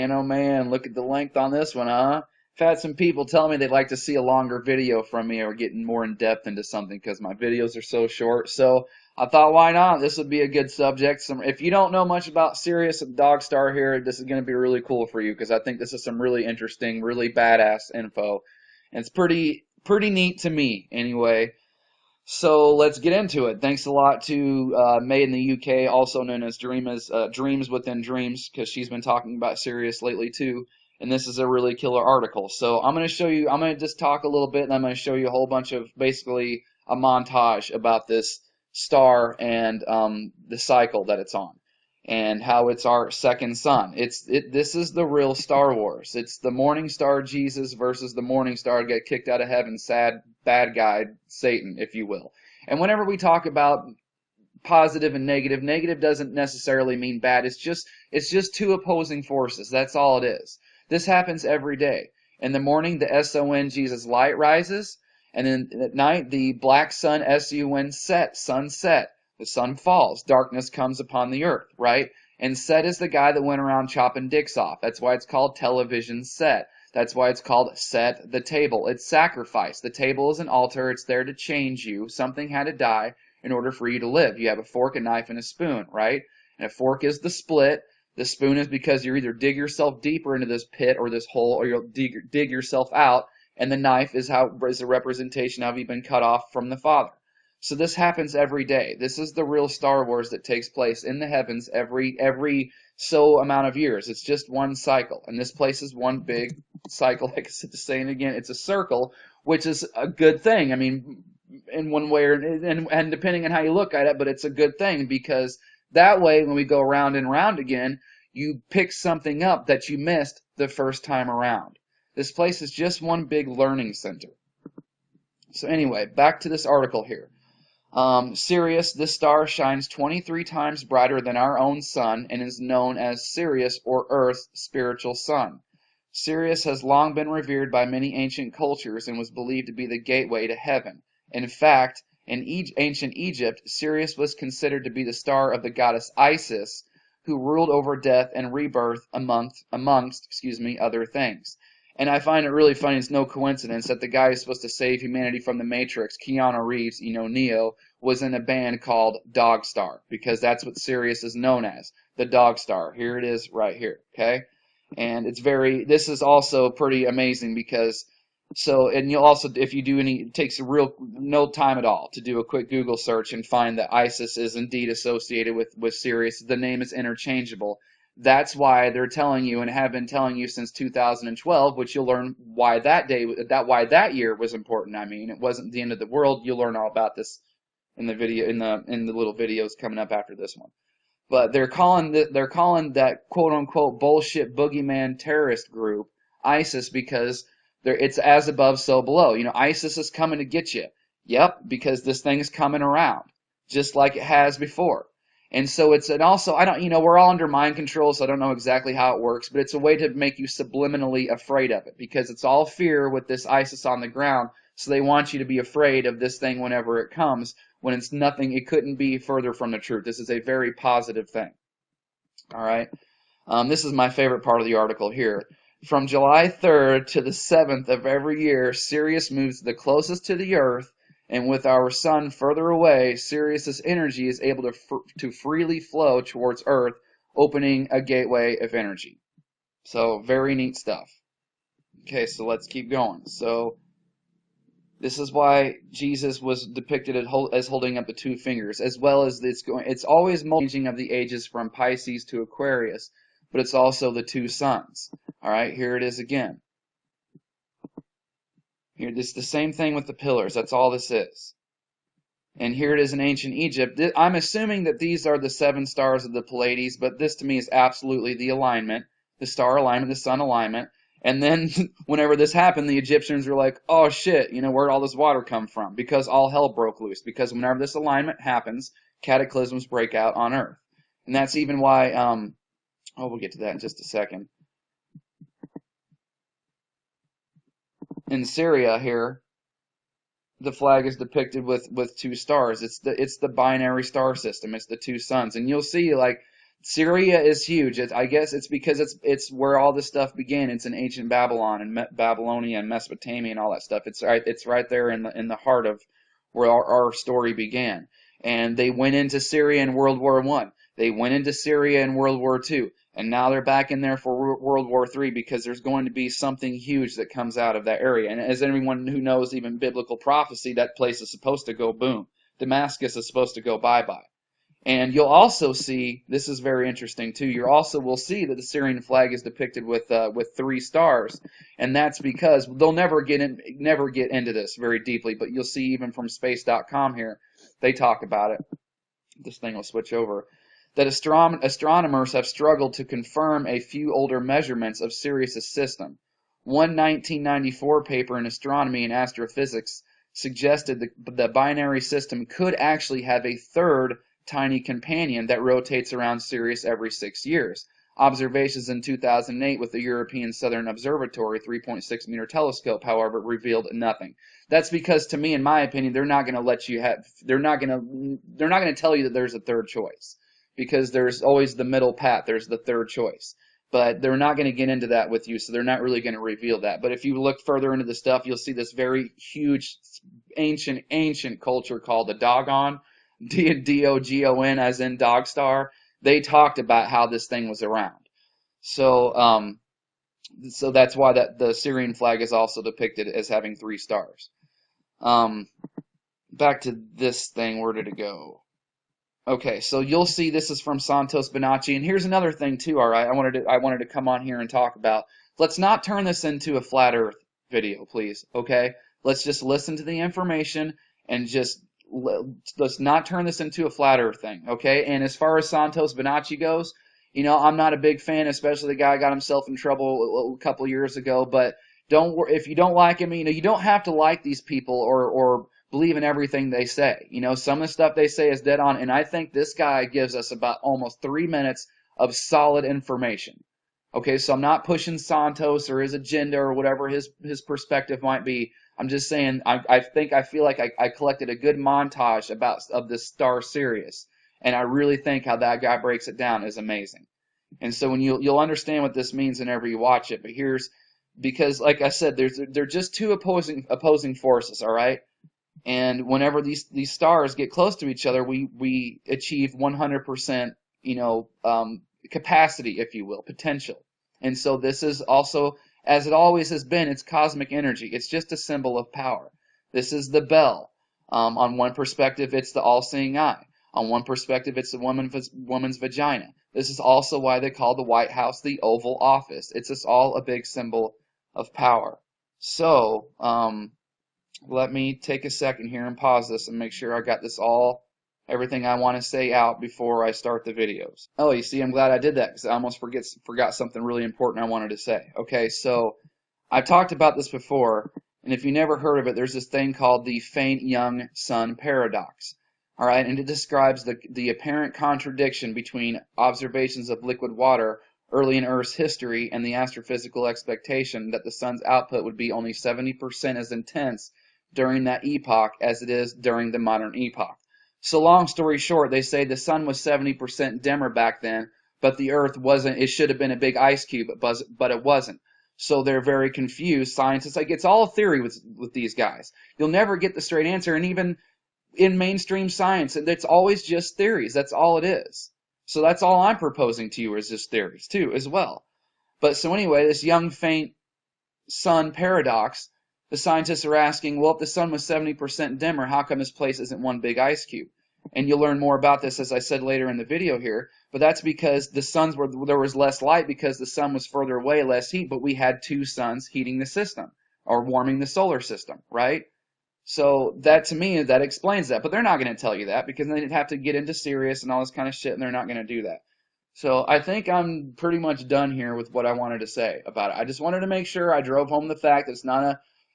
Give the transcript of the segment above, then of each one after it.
Man, oh man, look at the length on this one, huh? I've had some people tell me they'd like to see a longer video from me or getting more in depth into something because my videos are so short. So I thought, why not? This would be a good subject. If you don't know much about Sirius and Dog Star here, this is going to be really cool for you because I think this is some really interesting, really badass info. And it's pretty neat to me anyway. So let's get into it. Thanks a lot to May in the UK, also known as Dreams Within Dreams, because she's been talking about Sirius lately too. And this is a really killer article. So I'm going to show you, I'm going to just talk a little bit, and I'm going to show you a whole bunch of basically a montage about this star and the cycle that it's on, and how it's our second sun. This is the real Star Wars. It's the morning star Jesus versus the morning star get kicked out of heaven, sad bad guy Satan, if you will. And whenever we talk about positive and negative, negative doesn't necessarily mean bad. It's just two opposing forces. That's all it is. This happens every day. In the morning, the SON Jesus light rises, and then at night, the black sun SUN sunset. The sun falls. Darkness comes upon the earth, right? And Set is the guy that went around chopping dicks off. That's why it's called television Set. That's why it's called Set the Table. It's sacrifice. The table is an altar. It's there to change you. Something had to die in order for you to live. You have a fork, a knife, and a spoon, right? And a fork is the split. The spoon is because you either dig yourself deeper into this pit or this hole, or you'll dig yourself out. And the knife is a representation of you've been cut off from the Father. So this happens every day. This is the real Star Wars that takes place in the heavens every so amount of years. It's just one cycle. And this place is one big cycle. Like I said, to say it again, it's a circle, which is a good thing. I mean, in one way, and depending on how you look at it, but it's a good thing because that way, when we go round and round again, you pick something up that you missed the first time around. This place is just one big learning center. So anyway, back to this article here. Sirius, this star shines 23 times brighter than our own sun and is known as Sirius, or Earth's spiritual sun. Sirius has long been revered by many ancient cultures and was believed to be the gateway to heaven. In fact, in ancient Egypt, Sirius was considered to be the star of the goddess Isis, who ruled over death and rebirth amongst other things. And I find it really funny, it's no coincidence that the guy who's supposed to save humanity from the Matrix, Keanu Reeves, Neo, was in a band called Dog Star, because that's what Sirius is known as, the Dog Star. Here it is right here, okay? And this is also pretty amazing because, and you'll also, if you do it takes no time at all to do a quick Google search and find that Isis is indeed associated with Sirius. The name is interchangeable. That's why they're telling you and have been telling you since 2012, which you'll learn why that year was important. I mean, it wasn't the end of the world. You'll learn all about this in the video, in the little videos coming up after this one. But they're calling that quote unquote bullshit boogeyman terrorist group ISIS because it's as above, so below. ISIS is coming to get you. Yep, because this thing's coming around, just like it has before. And so we're all under mind control, so I don't know exactly how it works, but it's a way to make you subliminally afraid of it, because it's all fear with this ISIS on the ground, so they want you to be afraid of this thing whenever it comes, when it's nothing, it couldn't be further from the truth. This is a very positive thing. All right? This is my favorite part of the article here. From July 3rd to the 7th of every year, Sirius moves the closest to the Earth, and with our sun further away, Sirius's energy is able to freely flow towards Earth, opening a gateway of energy. So, very neat stuff. Okay, so let's keep going. So, this is why Jesus was depicted as holding up the two fingers, as well as it's always changing of the ages from Pisces to Aquarius, but it's also the two suns. All right, here it is again. Here, this is the same thing with the pillars. That's all this is. And here it is in ancient Egypt. I'm assuming that these are the 7 stars of the Pleiades, but this to me is absolutely the alignment, the star alignment, the sun alignment. And then whenever this happened, the Egyptians were like, oh shit, where'd all this water come from? Because all hell broke loose. Because whenever this alignment happens, cataclysms break out on Earth. And that's even why, we'll get to that in just a second. In Syria here, the flag is depicted with 2 stars. It's the binary star system. It's the 2 suns. And you'll see, like, Syria is huge. I guess it's because it's where all this stuff began. It's in ancient Babylon and Babylonia and Mesopotamia and all that stuff. It's right there in the heart of where our story began. And they went into Syria in World War I. They went into Syria in World War II. And now they're back in there for World War III because there's going to be something huge that comes out of that area. And as anyone who knows even biblical prophecy, that place is supposed to go boom. Damascus is supposed to go bye-bye. And you'll also see, this is very interesting too, you also will see that the Syrian flag is depicted with 3 stars, and that's because they'll never get into this very deeply, but you'll see even from space.com here, they talk about it. This thing will switch over. That astronomers have struggled to confirm a few older measurements of Sirius's system. One 1994 paper in Astronomy and Astrophysics suggested the binary system could actually have a third tiny companion that rotates around Sirius every 6 years. Observations in 2008 with the European Southern Observatory 3.6 meter telescope, however, revealed nothing. That's because, to me, in my opinion, they're not going to let you have. They're not going to tell you that there's a third choice, because there's always the middle path. There's the third choice, but they're not going to get into that with you, so they're not really going to reveal that. But if you look further into the stuff, you'll see this very huge, ancient culture called the Dogon. Dogon, as in Dog Star. They talked about how this thing was around. So that's why the Syrian flag is also depicted as having 3 stars. Back to this thing. Where did it go? Okay, so you'll see this is from Santos Bonacci, and here's another thing too. All right, I wanted to come on here and talk about. Let's not turn this into a flat Earth video, please. Okay, let's just listen to the information and just. Let's not turn this into a flat Earth thing, okay? And as far as Santos Bonacci goes, I'm not a big fan, especially the guy got himself in trouble a couple years ago. But if you don't like him, you don't have to like these people or believe in everything they say. Some of the stuff they say is dead on, and I think this guy gives us about almost 3 minutes of solid information. Okay, so I'm not pushing Santos or his agenda or whatever his perspective might be. I'm just saying I feel like I collected a good montage of this star Sirius, and I really think how that guy breaks it down is amazing. And so when you'll understand what this means whenever you watch it. But because like I said, they're just 2 opposing forces, all right? And whenever these stars get close to each other, we achieve 100%, capacity, if you will, potential. And so this is also, as it always has been, it's cosmic energy. It's just a symbol of power. This is the bell. On one perspective, it's the all-seeing eye. On one perspective, it's the woman's vagina. This is also why they call the White House the Oval Office. It's just all a big symbol of power. So, let me take a second here and pause this and make sure I got everything I want to say out before I start the videos. Oh, you see, I'm glad I did that because I almost forgot something really important I wanted to say. Okay, so I've talked about this before, and if you never heard of it, there's this thing called the faint young sun paradox. All right, and it describes the apparent contradiction between observations of liquid water early in Earth's history and the astrophysical expectation that the sun's output would be only 70% as intense during that epoch as it is during the modern epoch. So long story short, they say the sun was 70% dimmer back then, but the Earth wasn't. It should have been a big ice cube, but it wasn't. So they're very confused. Scientists, it's all a theory with these guys. You'll never get the straight answer, and even in mainstream science, it's always just theories. That's all it is. So that's all I'm proposing to you is just theories too, as well. But so anyway, this young faint sun paradox, the scientists are asking, well, if the sun was 70% dimmer, how come this place isn't one big ice cube? And you'll learn more about this, as I said later in the video here. But that's because there was less light because the sun was further away, less heat, but we had 2 suns heating the system or warming the solar system, right? So that, to me, that explains that. But they're not going to tell you that because they'd have to get into Sirius and all this kind of shit, and they're not going to do that. So I think I'm pretty much done here with what I wanted to say about it. I just wanted to make sure I drove home the fact that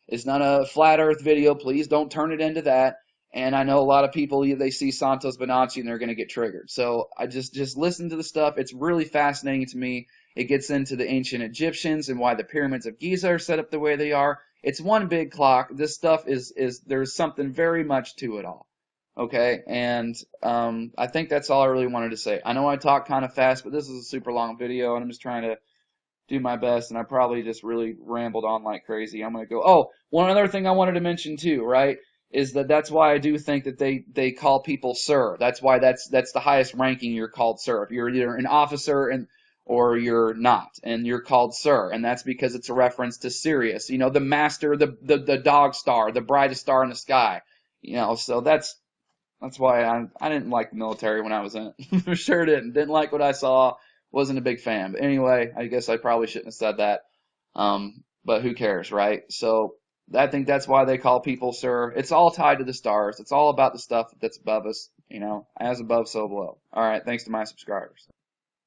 it's not a flat Earth video. Please don't turn it into that. And I know a lot of people, they see Santos Bonacci and they're going to get triggered. So I just listen to the stuff. It's really fascinating to me. It gets into the ancient Egyptians and why the pyramids of Giza are set up the way they are. It's one big clock. This stuff there's something very much to it all. Okay, and I think that's all I really wanted to say. I know I talk kind of fast, but this is a super long video, and I'm just trying to do my best, and I probably just really rambled on like crazy. I'm gonna go. Oh, one other thing I wanted to mention too, right, is that's why I do think that they call people sir. That's why that's the highest ranking. You're called sir. If you're either an officer or you're not, and you're called sir, and that's because it's a reference to Sirius. You know, the master, the dog star, the brightest star in the sky. You know, so that's why I didn't like the military when I was in it. For sure didn't like what I saw. Wasn't a big fan. But anyway, I guess I probably shouldn't have said that. But who cares, right? So I think that's why they call people sir. It's all tied to the stars. It's all about the stuff that's above us. You know, as above, so below. All right, thanks to my subscribers.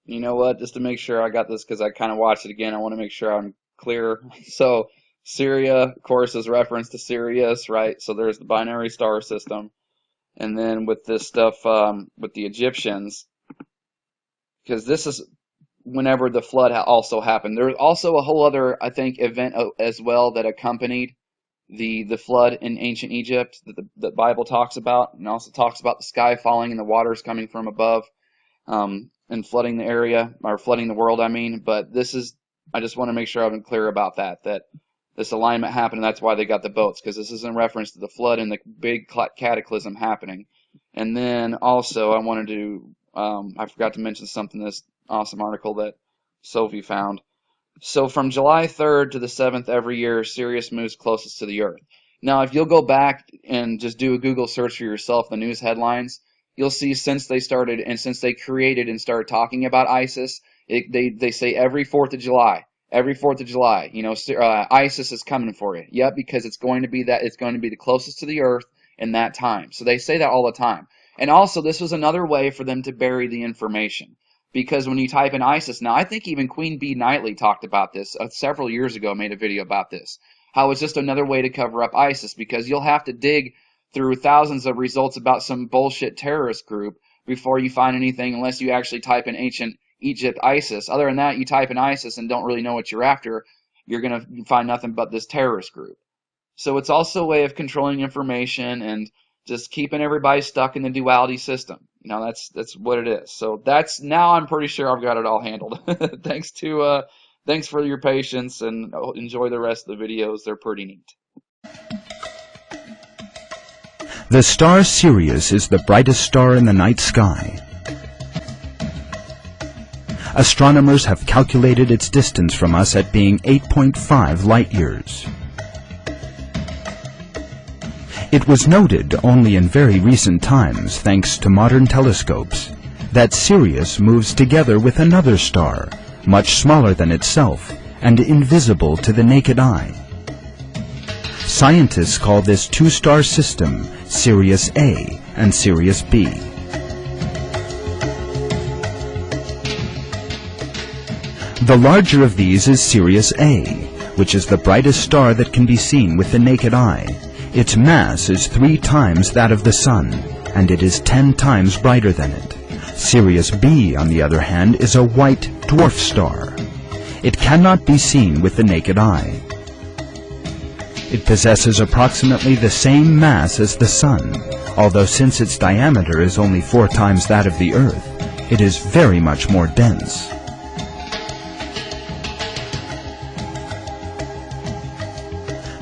You know what? Just to make sure I got this, because I kind of watched it again, I want to make sure I'm clear. So Syria, of course, is reference to Sirius, right? So there's the binary star system. And then with this stuff, with the Egyptians, because this is whenever the flood also happened. There's also a whole other, I think, event as well that accompanied the flood in ancient Egypt that the Bible talks about, and also talks about the sky falling and the waters coming from above, and flooding the area, or flooding the world, I mean. But this is, I just want to make sure I'm clear about that this alignment happened, and that's why they got the boats, because this is in reference to the flood and the big cataclysm happening. And then also I wanted to, I forgot to mention something, this awesome article that Sophie found. So from July 3rd to the 7th every year, Sirius moves closest to the Earth. Now, if you'll go back and just do a Google search for yourself, the news headlines, you'll see since they started and since they created and started talking about ISIS, they say every 4th of July. Every 4th of July, you know, ISIS is coming for you. Yep, because it's going to be the closest to the Earth in that time. So they say that all the time. And also, this was another way for them to bury the information. Because when you type in ISIS, now I think even Queen Bee Knightley talked about this several years ago, made a video about this. How it's just another way to cover up ISIS, because you'll have to dig through thousands of results about some bullshit terrorist group before you find anything, unless you actually type in ancient Egypt ISIS. Other than that, you type in ISIS and don't really know what you're after, you're going to find nothing but this terrorist group. So it's also a way of controlling information and just keeping everybody stuck in the duality system. You know, that's what it is. So now I'm pretty sure I've got it all handled. Thanks for your patience, and enjoy the rest of the videos. They're pretty neat. The star Sirius is the brightest star in the night sky. Astronomers have calculated its distance from us at being 8.5 light years. It was noted only in very recent times, thanks to modern telescopes, that Sirius moves together with another star, much smaller than itself and invisible to the naked eye. Scientists call this two-star system Sirius A and Sirius B. The larger of these is Sirius A, which is the brightest star that can be seen with the naked eye. Its mass is 3 times that of the Sun, and it is 10 times brighter than it. Sirius B, on the other hand, is a white dwarf star. It cannot be seen with the naked eye. It possesses approximately the same mass as the Sun, although since its diameter is only 4 times that of the Earth, it is very much more dense.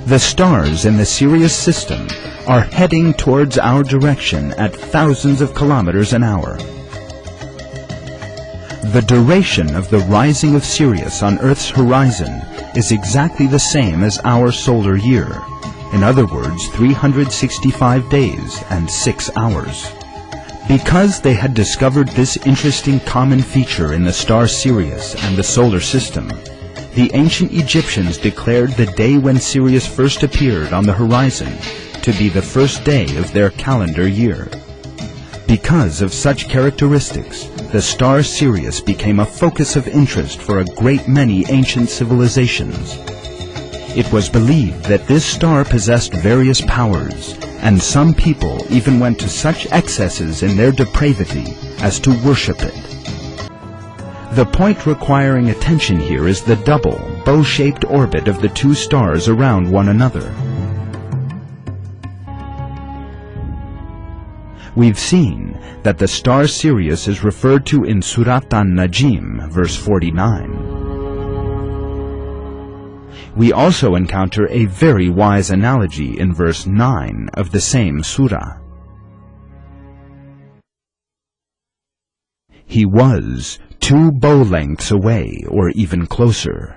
The stars in the Sirius system are heading towards our direction at thousands of kilometers an hour. The duration of the rising of Sirius on Earth's horizon is exactly the same as our solar year. In other words, 365 days and 6 hours. Because they had discovered this interesting common feature in the star Sirius and the solar system, the ancient Egyptians declared the day when Sirius first appeared on the horizon to be the first day of their calendar year. Because of such characteristics, the star Sirius became a focus of interest for a great many ancient civilizations. It was believed that this star possessed various powers, and some people even went to such excesses in their depravity as to worship it. The point requiring attention here is the double, bow-shaped orbit of the 2 stars around one another. We've seen that the star Sirius is referred to in Surat an-Najm, verse 49. We also encounter a very wise analogy in verse 9 of the same surah. He was 2 bow lengths away, or even closer.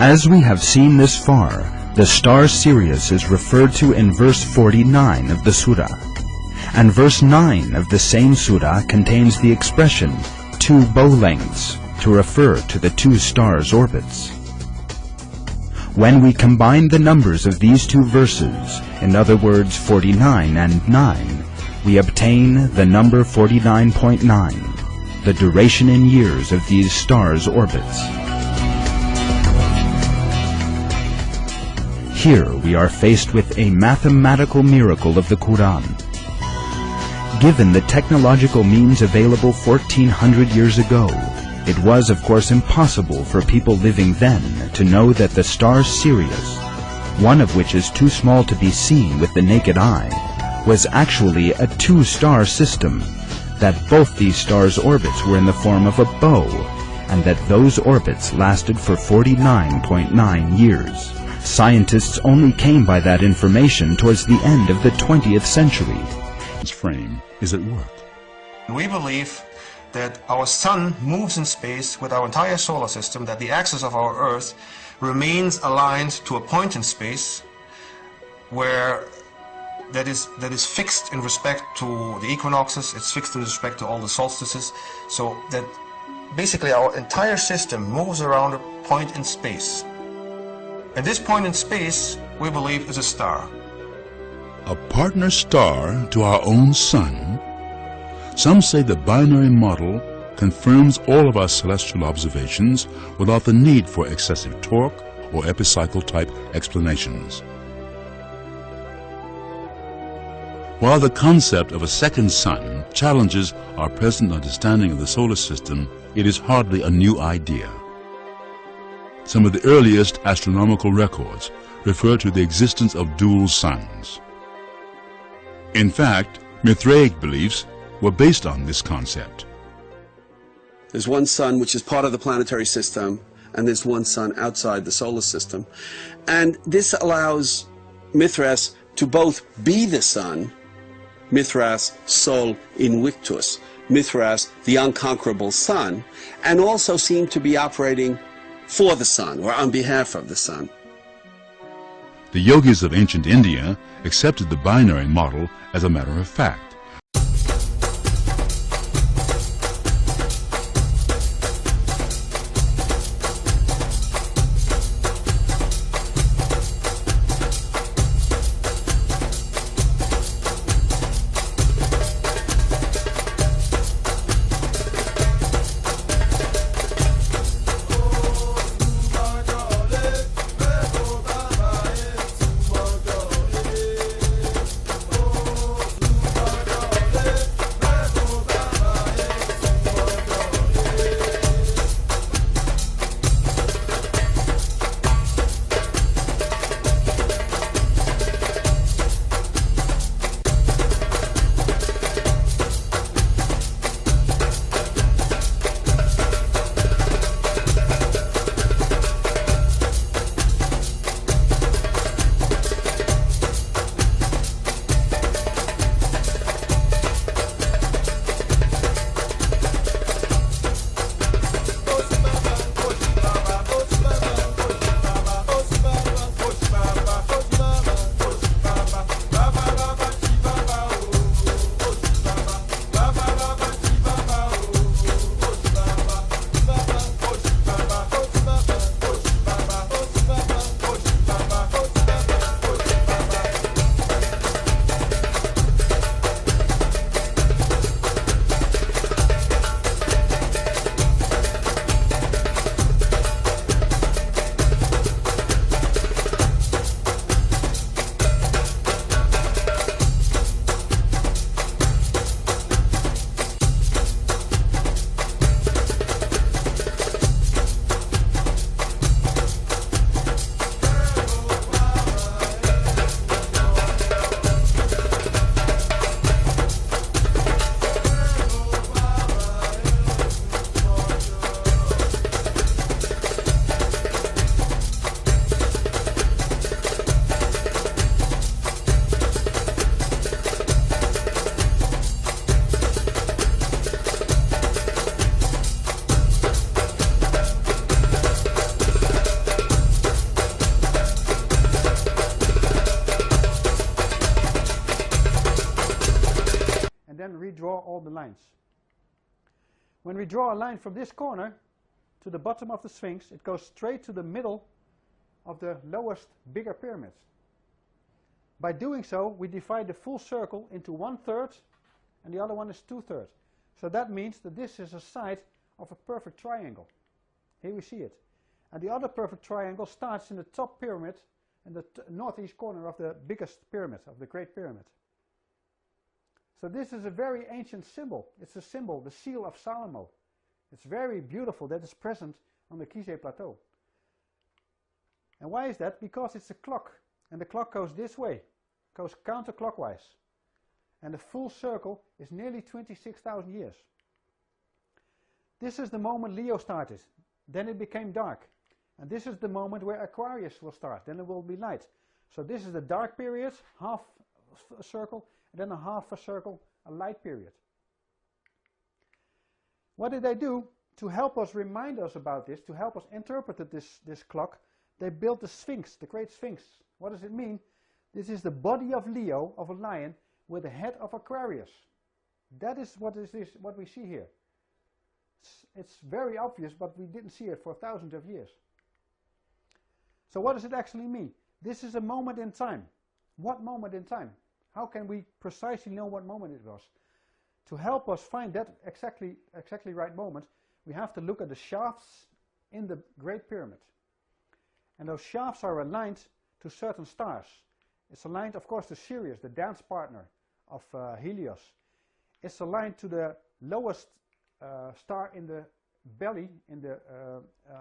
As we have seen this far, the star Sirius is referred to in verse 49 of the surah, and verse 9 of the same surah contains the expression 2 bow lengths to refer to the 2 stars' orbits. When we combine the numbers of these 2 verses, in other words 49 and 9, we obtain the number 49.9, the duration in years of these stars' orbits. Here we are faced with a mathematical miracle of the Quran. Given the technological means available 1400 years ago, it was of course impossible for people living then to know that the star Sirius, one of which is too small to be seen with the naked eye, was actually a 2-star system, that both these stars' orbits were in the form of a bow, and that those orbits lasted for 49.9 years. Scientists only came by that information towards the end of the 20th century. This frame is at work. We believe that our sun moves in space with our entire solar system, that the axis of our Earth remains aligned to a point in space where that is fixed in respect to the equinoxes, it's fixed in respect to all the solstices, so that basically our entire system moves around a point in space. And this point in space, we believe, is a star. A partner star to our own sun? Some say the binary model confirms all of our celestial observations without the need for excessive torque or epicycle-type explanations. While the concept of a second sun challenges our present understanding of the solar system, it is hardly a new idea. Some of the earliest astronomical records refer to the existence of dual suns. In fact, Mithraic beliefs were based on this concept. There's one sun which is part of the planetary system, and there's one sun outside the solar system. And this allows Mithras to both be the sun, Mithras Sol Invictus, Mithras the unconquerable sun, and also seem to be operating for the sun, or on behalf of the sun. The yogis of ancient India accepted the binary model as a matter of fact. lines. When we draw a line from this corner to the bottom of the Sphinx, it goes straight to the middle of the lowest, bigger pyramid. By doing so, we divide the full circle into 1/3, and the other one is 2/3. So that means that this is a side of a perfect triangle. Here we see it. And the other perfect triangle starts in the top pyramid, in the northeast corner of the biggest pyramid, of the Great Pyramid. So this is a very ancient symbol. It's a symbol, the seal of Salomo. It's very beautiful that is present on the Gizeh Plateau. And why is that? Because it's a clock, and the clock goes this way, goes counterclockwise. And the full circle is nearly 26,000 years. This is the moment Leo started. Then it became dark. And this is the moment where Aquarius will start. Then it will be light. So this is the dark period, half a circle, and then a half a circle, a light period. What did they do to help us remind us about this, to help us interpret this clock? They built the Sphinx, the Great Sphinx. What does it mean? This is the body of Leo, of a lion, with the head of Aquarius. That is what we see here. It's very obvious, but we didn't see it for thousands of years. So what does it actually mean? This is a moment in time. What moment in time? How can we precisely know what moment it was? To help us find that exactly right moment, we have to look at the shafts in the Great Pyramid. And those shafts are aligned to certain stars. It's aligned, of course, to Sirius, the dance partner of Helios. It's aligned to the lowest star in the belly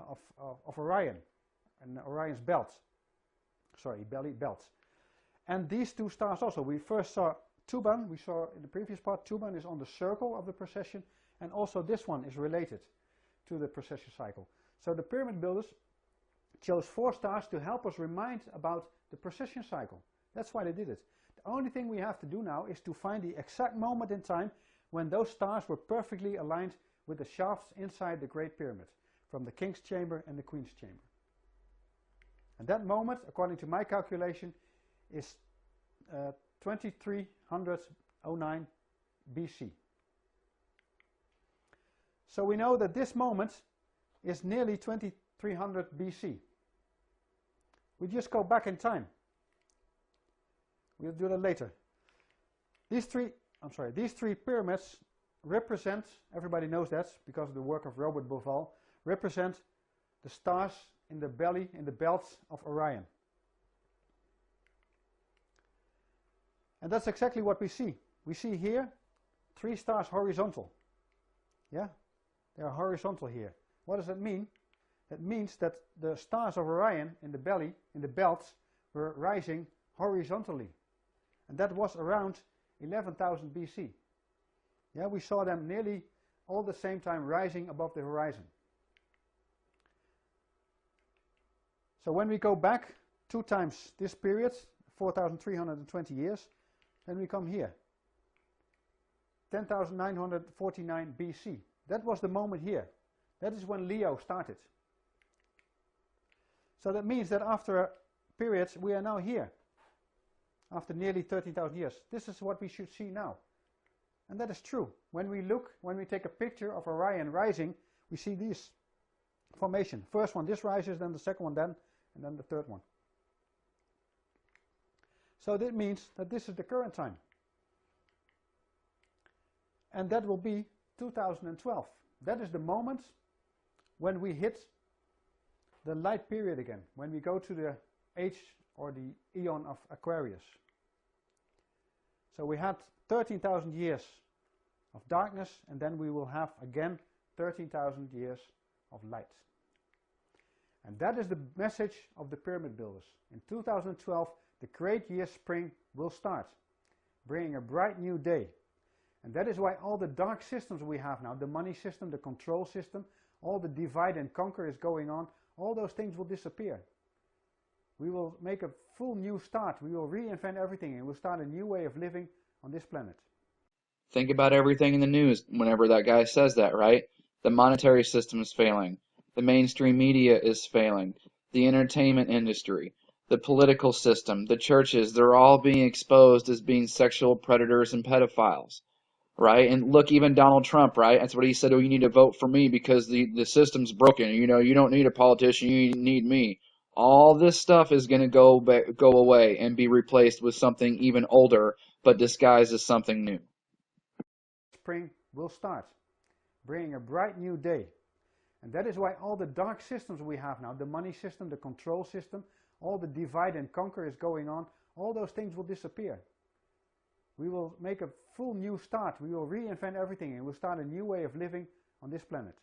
of Orion, and Orion's belt. Sorry, belly belt. And these two stars also. We first saw Tuban. We saw in the previous part, Tuban is on the circle of the precession, and also this one is related to the precession cycle. So the pyramid builders chose 4 stars to help us remind about the precession cycle. That's why they did it. The only thing we have to do now is to find the exact moment in time when those stars were perfectly aligned with the shafts inside the Great Pyramid, from the King's Chamber and the Queen's Chamber. And that moment, according to my calculation, is 2309 BC. So we know that this moment is nearly 2300 BC. We just go back in time. We'll do that later. These three pyramids represent, everybody knows that because of the work of Robert Bauval, represent the stars in the belly, in the belt of Orion. And that's exactly what we see. We see here 3 stars horizontal. Yeah, they are horizontal here. What does that mean? That means that the stars of Orion in the belly, in the belt, were rising horizontally. And that was around 11,000 BC. Yeah, we saw them nearly all the same time rising above the horizon. So when we go back 2 times this period, 4,320 years, then we come here. 10,949 BC. That was the moment here. That is when Leo started. So that means that after a period, we are now here. After nearly 13,000 years. This is what we should see now. And that is true. When we take a picture of Orion rising, we see this formation. First one, this rises, then the second one, then, and then the third one. So that means that this is the current time. And that will be 2012. That is the moment when we hit the light period again, when we go to the age or the eon of Aquarius. So we had 13,000 years of darkness, and then we will have again 13,000 years of light. And that is the message of the pyramid builders. In 2012, the great year spring will start, bringing a bright new day. And that is why all the dark systems we have now, the money system, the control system, all the divide and conquer is going on, all those things will disappear. We will make a full new start. We will reinvent everything, and we'll start a new way of living on this planet. Think about everything in the news whenever that guy says that, right? The monetary system is failing. The mainstream media is failing. The entertainment industry, the political system, the churches, they're all being exposed as being sexual predators and pedophiles. right? And look, even Donald Trump, right? That's what he said. Oh, you need to vote for me because the system's broken. You know, you don't need a politician. You need me. All this stuff is going to go away and be replaced with something even older, but disguised as something new. Spring will start, bringing a bright new day. And that is why all the dark systems we have now, the money system, the control system, all the divide and conquer is going on, all those things will disappear. We will make a full new start. We will reinvent everything and we'll start a new way of living on this planet.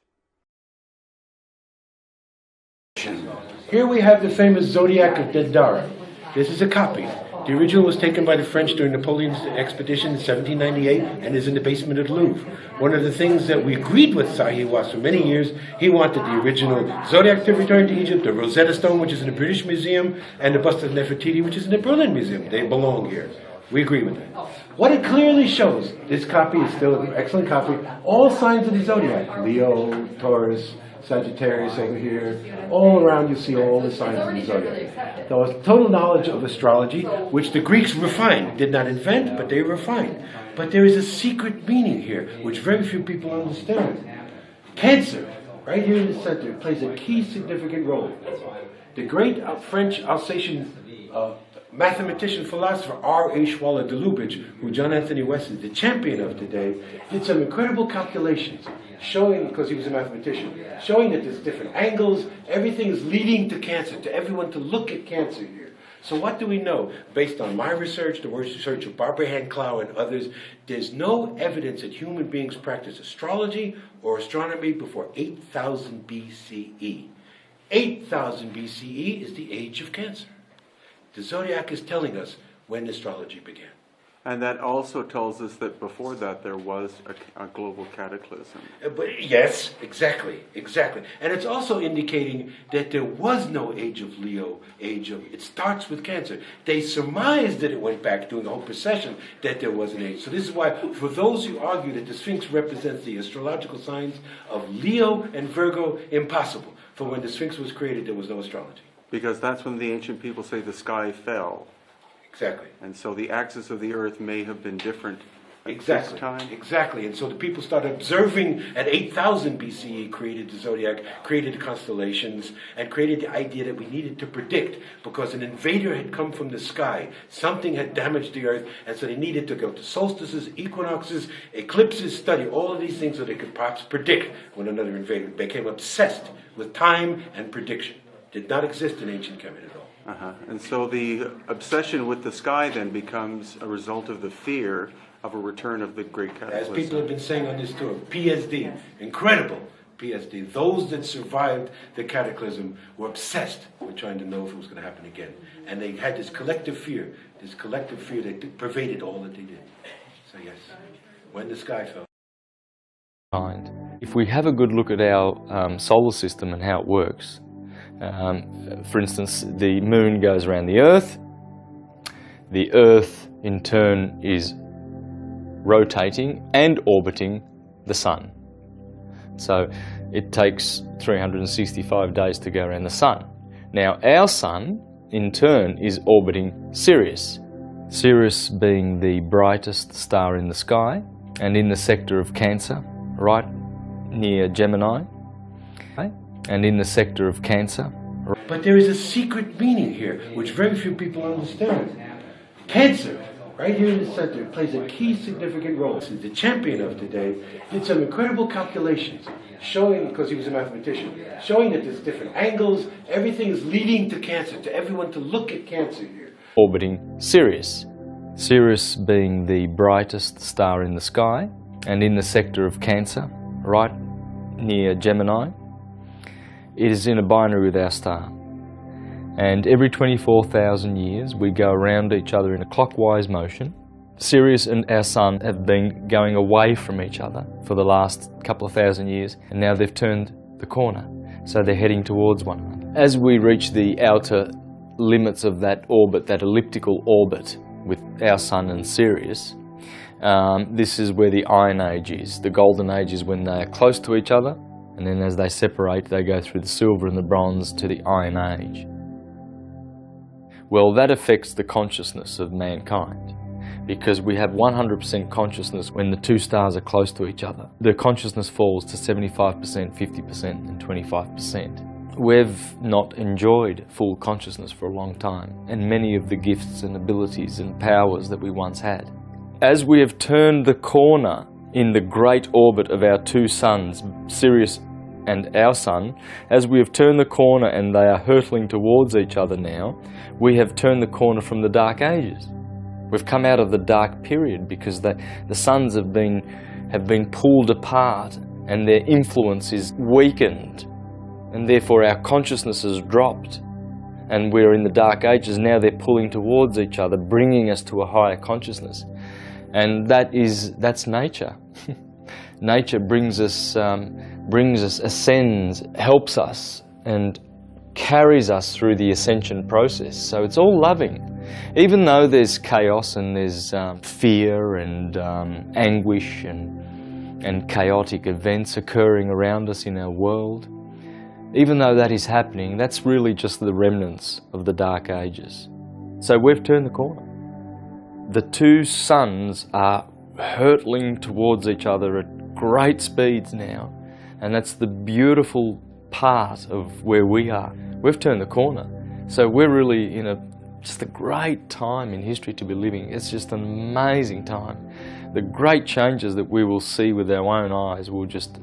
Here we have the famous Zodiac of Dendara. This is a copy. The original was taken by the French during Napoleon's expedition in 1798 and is in the basement of the Louvre. One of the things that we agreed with Sahi was for many years, he wanted the original Zodiac to return to Egypt, the Rosetta Stone, which is in the British Museum, and the bust of Nefertiti, which is in the Berlin Museum. They belong here. We agree with that. What it clearly shows, this copy is still an excellent copy, all signs of the Zodiac, Leo, Taurus, Sagittarius over here, all around you see all the signs of the Zodiac. There was total knowledge of astrology, which the Greeks refined, did not invent, but they refined. But there is a secret meaning here, which very few people understand. Cancer, right here in the center, plays a key significant role. The great French Alsatian mathematician philosopher R.H. Waller de Lubitsch, who John Anthony West is the champion of today, did some incredible calculations, showing, because he was a mathematician, showing that there's different angles, everything is leading to cancer, to everyone to look at cancer here. So what do we know? Based on my research, the research of Barbara Hand-Clough and others, there's no evidence that human beings practiced astrology or astronomy before 8000 BCE. 8000 BCE is the age of cancer. The Zodiac is telling us when astrology began. And that also tells us that before that there was a global cataclysm. But yes, exactly. And it's also indicating that there was no age of Leo, it starts with Cancer. They surmised that it went back during the whole procession that there was an age. So this is why, for those who argue that the Sphinx represents the astrological signs of Leo and Virgo, impossible. For when the Sphinx was created, there was no astrology. Because that's when the ancient people say the sky fell. Exactly. And so the axis of the earth may have been different at this time. Exactly. And so the people started observing at 8000 BCE, created the zodiac, created the constellations, and created the idea that we needed to predict because an invader had come from the sky. Something had damaged the earth, and so they needed to go to solstices, equinoxes, eclipses, study all of these things so they could perhaps predict when another invader. Became obsessed with time and prediction. Did not exist in ancient Kemet at all. And so the obsession with the sky then becomes a result of the fear of a return of the great cataclysm. As people have been saying on this tour, PSD, incredible PSD. Those that survived the cataclysm were obsessed with trying to know if it was going to happen again. And they had this collective fear that pervaded all that they did. So yes, when the sky fell. If we have a good look at our solar system and how it works, for instance, the moon goes around the Earth in turn is rotating and orbiting the Sun. So it takes 365 days to go around the Sun. Now our Sun in turn is orbiting Sirius. Sirius being the brightest star in the sky and in the sector of Cancer, right near Gemini. And in the sector of Cancer. But there is a secret meaning here, which very few people understand. Cancer, right here in the center, plays a key significant role. The champion of today did some incredible calculations, showing, because he was a mathematician, showing that there's different angles, everything is leading to Cancer, to everyone to look at Cancer here. Orbiting Sirius. Sirius being the brightest star in the sky, and in the sector of Cancer, right near Gemini. It is in a binary with our star. And every 24,000 years we go around each other in a clockwise motion. Sirius and our Sun have been going away from each other for the last couple of thousand years, and now they've turned the corner, so they're heading towards one another. As we reach the outer limits of that orbit, that elliptical orbit with our Sun and Sirius, this is where the Iron Age is. The Golden Age is when they are close to each other, and then as they separate, they go through the Silver and the Bronze to the Iron Age. Well, that affects the consciousness of mankind. because we have 100% consciousness when the two stars are close to each other. The consciousness falls to 75%, 50% and 25%. We've not enjoyed full consciousness for a long time, and many of the gifts and abilities and powers that we once had. As we have turned the corner in the great orbit of our two suns, Sirius and our sun, as we have turned the corner and they are hurtling towards each other now, we have turned the corner from the Dark Ages. We've come out of the dark period because the suns have been pulled apart and their influence is weakened, and therefore our consciousness has dropped, and we're in the Dark Ages. Now they're pulling towards each other, bringing us to a higher consciousness, and that's nature. Nature brings us, ascends, helps us, and carries us through the ascension process. So it's all loving. Even though there's chaos and there's fear and anguish and chaotic events occurring around us in our world, even though that is happening, that's really just the remnants of the Dark Ages. So we've turned the corner. The two suns are hurtling towards each other at great speeds now, and that's the beautiful part of where we are. We've turned the corner. So we're really in just a great time in history to be living. It's just an amazing time. The great changes that we will see with our own eyes will just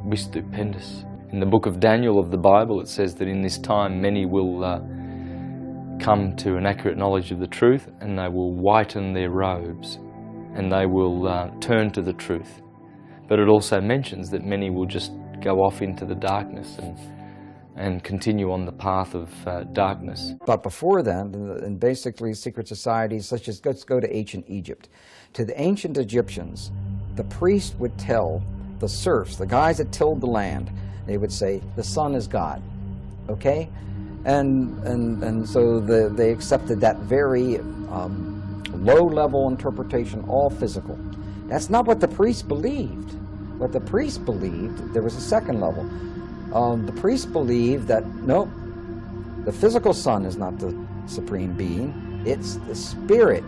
be stupendous. In the book of Daniel of the Bible, it says that in this time many will come to an accurate knowledge of the truth, and they will whiten their robes, and they will turn to the truth. But it also mentions that many will just go off into the darkness and continue on the path of darkness. But before that, in basically secret societies, such as, let's go to ancient Egypt. To the ancient Egyptians, the priest would tell the serfs, the guys that tilled the land, they would say, the sun is God, okay? And so they accepted that very low-level interpretation, all physical. That's not what the priest believed. What the priest believed, there was a second level. The priest believed that, no, the physical sun is not the supreme being. It's the spirit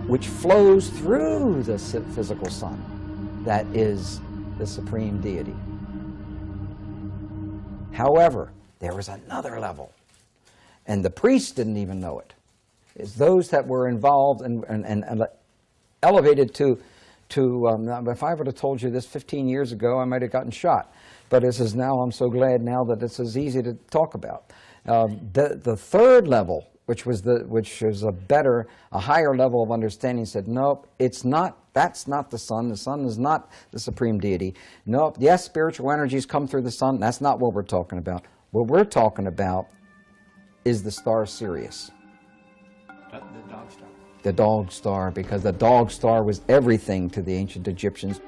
which flows through the physical sun that is the supreme deity. However, there was another level, and the priests didn't even know it. It's those that were involved and elevated to if I would have told you this 15 years ago, I might have gotten shot. But this is now, I'm so glad now that it's as easy to talk about. The third level, which is a higher level of understanding, said, nope, it's not, that's not the sun. The sun is not the supreme deity. Nope, yes, spiritual energies come through the sun. That's not what we're talking about. What we're talking about is the star Sirius. The dog star, because the dog star was everything to the ancient Egyptians.